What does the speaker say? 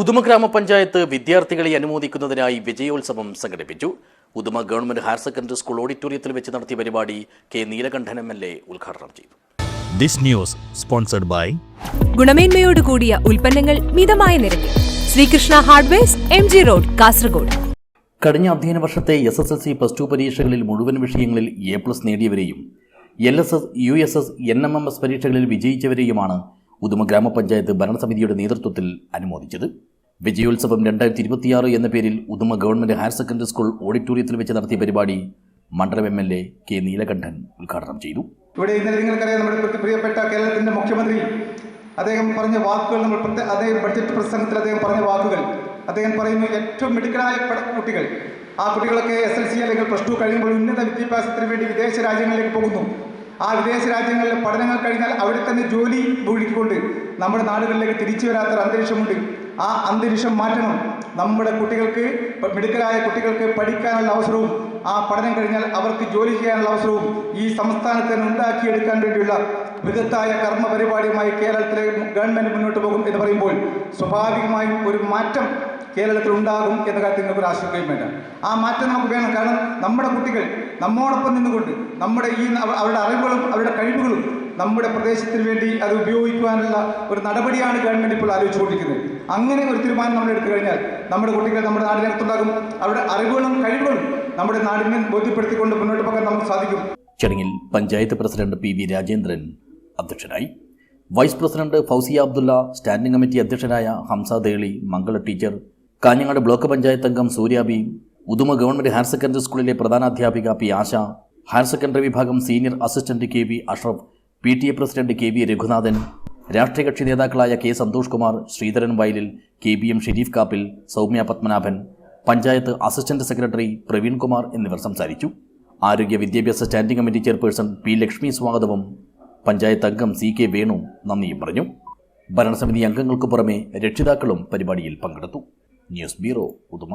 ഉദുമ ഗ്രാമപഞ്ചായത്ത് വിദ്യാർത്ഥികളെ അനുമോദിക്കുന്നതിനായി വിജയോത്സവം സംഘടിപ്പിച്ചു. Uduma government higher secondary school ഓഡിറ്റോറിയത്തിൽ വെച്ച് നടത്തിയ പരിപാടി കെ നീലകണ്ഠൻ MLA ഉദ്ഘാടനം ചെയ്തു. This news sponsored by ഗുണമേന്മയോട് കൂടിയ ഉൽപ്പന്നങ്ങൾ മിതമായ നിരക്കിൽ Sreekrishna hardwares MG road Kasaragod. കഴിഞ്ഞ അധ്യയന വർഷത്തെ SSLC +2 പരീക്ഷകളിൽ മുഴുവൻ വിഷയങ്ങളിൽ A+ നേടിയവരെയും LSS, USS, NMMS പരീക്ഷകളിൽ വിജയിച്ചവരെയുമാണ് ഉദുമ ഗ്രാമപഞ്ചായത്ത് ഭരണസമിതിയുടെ നേതൃത്വത്തിൽ അനുമോദിച്ചത്. വിജയോത്സവം 2026 എന്ന പേരിൽ Uduma government higher secondary school ഓഡിറ്റോറിയത്തിൽ വെച്ച് നടത്തിയ പരിപാടി മണ്ഡലം MLA കെ നീലകണ്ഠൻ ഉദ്ഘാടനം ചെയ്തു. ഇവിടെ ഇന്നലെ നിങ്ങൾക്കറിയാം, നമ്മുടെ പ്രിയപ്പെട്ട കേരളത്തിന്റെ മുഖ്യമന്ത്രി അദ്ദേഹം പറഞ്ഞ വാക്കുകൾ, അദ്ദേഹം ബഡ്ജറ്റ് പ്രസംഗത്തിൽ അദ്ദേഹം പറഞ്ഞ വാക്കുകൾ, അദ്ദേഹം പറയുന്നു ഏറ്റവും മിടുക്കരായ കുട്ടികൾ, ആ കുട്ടികളൊക്കെ SSLC അല്ലെങ്കിൽ +2 കഴിയുമ്പോൾ ഉന്നത വിദ്യാഭ്യാസത്തിന് വേണ്ടി വിദേശ രാജ്യങ്ങളിലേക്ക് പോകുന്നു. ആ വിദേശ രാജ്യങ്ങളിലെ പഠനങ്ങൾ കഴിഞ്ഞാൽ അവിടെ തന്നെ ജോലി ഒഴുകിക്കൊണ്ട് നമ്മുടെ നാടുകളിലേക്ക് തിരിച്ചു വരാത്തൊരു അന്തരീക്ഷമുണ്ട്. ആ അന്തരീക്ഷം മാറ്റണം. നമ്മുടെ കുട്ടികൾക്ക്, മിടുക്കരായ കുട്ടികൾക്ക് പഠിക്കാനുള്ള അവസരവും ആ പഠനം കഴിഞ്ഞാൽ അവർക്ക് ജോലി ചെയ്യാനുള്ള അവസരവും ഈ സംസ്ഥാനത്ത് ഉണ്ടാക്കിയെടുക്കാൻ വേണ്ടിയുള്ള ബൃഹത്തായ കർമ്മ പരിപാടിയുമായി കേരളത്തിലെ ഗവൺമെൻറ് മുന്നോട്ട് പോകും എന്ന് പറയുമ്പോൾ സ്വാഭാവികമായും ഒരു മാറ്റം കേരളത്തിൽ ഉണ്ടാകും എന്ന കാര്യത്തിൽ നിങ്ങൾക്ക് ഒരു ആശങ്കയും വേണ്ട. ആ മാറ്റം നമുക്ക് വേണം. കാരണം നമ്മുടെ കുട്ടികൾ നമ്മോടൊപ്പം നിന്നുകൊണ്ട് നമ്മുടെ അവരുടെ അറിവുകളും അവരുടെ കഴിവുകളും നമ്മുടെ പ്രദേശത്തിന് വേണ്ടി അത് ഉപയോഗിക്കുവാനുള്ള ഒരു നടപടിയാണ് ഗവൺമെൻറ് ഇപ്പോൾ ആലോചിച്ചുകൊണ്ടിരിക്കുന്നത്. അങ്ങനെ ഒരു തീരുമാനം നമ്മൾ എടുത്തു കഴിഞ്ഞാൽ നമ്മുടെ കുട്ടികൾ നമ്മുടെ നാടിനകത്തുണ്ടാകും. അവരുടെ അറിവുകളും കഴിവുകളും നമ്മുടെ നാടിനെ ബോധ്യപ്പെടുത്തിക്കൊണ്ട് മുന്നോട്ട് പോകാൻ നമുക്ക് സാധിക്കും. ചടങ്ങിൽ പഞ്ചായത്ത് പ്രസിഡന്റ് PV രാജേന്ദ്രൻ അധ്യക്ഷനായി. Vice president Fousiya Abdulla, standing committee അധ്യക്ഷനായ ഹംസ ദേളി, മംഗള ടീച്ചർ, കാഞ്ഞങ്ങാട് ബ്ലോക്ക് പഞ്ചായത്ത് അംഗം Suryabi, Uduma government higher secondary സ്കൂളിലെ പ്രധാനാധ്യാപിക P ആശ, ഹയർ സെക്കൻഡറി വിഭാഗം senior assistant KV Ashraf, PTA president KV Raghunathan, രാഷ്ട്രീയ കക്ഷി നേതാക്കളായ K Santhosh Kumar, Sreedharan Vayalil, KBM Sherif Kappil, Soumya Padmanabhan, panchayat assistant secretary Praveen Kumar എന്നിവർ സംസാരിച്ചു. ആരോഗ്യ വിദ്യാഭ്യാസ standing committee chairperson P Lakshmi സ്വാഗതവും പഞ്ചായത്ത് അംഗം CK വേണു നന്ദിയും പറഞ്ഞു. ഭരണസമിതി അംഗങ്ങൾക്ക് പുറമെ രക്ഷിതാക്കളും പരിപാടിയിൽ പങ്കെടുത്തു. News bureau, Uduma.